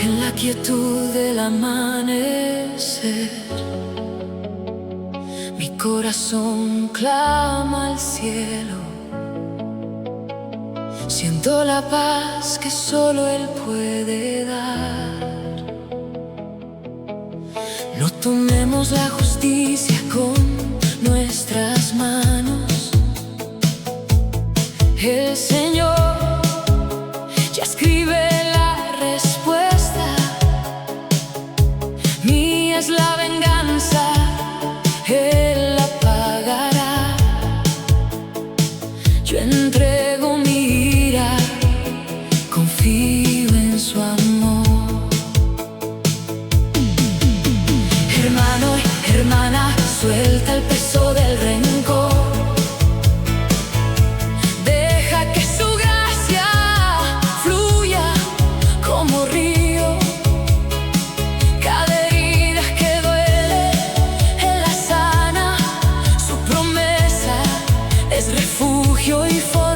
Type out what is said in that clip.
En la quietud del amanecer, mi corazón clama al cielo. Siento la paz que solo Él puede dar. No tomemos la justicia con nuestras manos. El Señor ya escribe la respuesta. Mía es la venganza, Él la pagará. Yo entrego mi ira, confío en su amor. Hermano y hermana, suelta el peso del rencor. Deja que su gracia fluya como río. Cada herida que duele, Él la sana. Su promesa es refugio y fortaleza.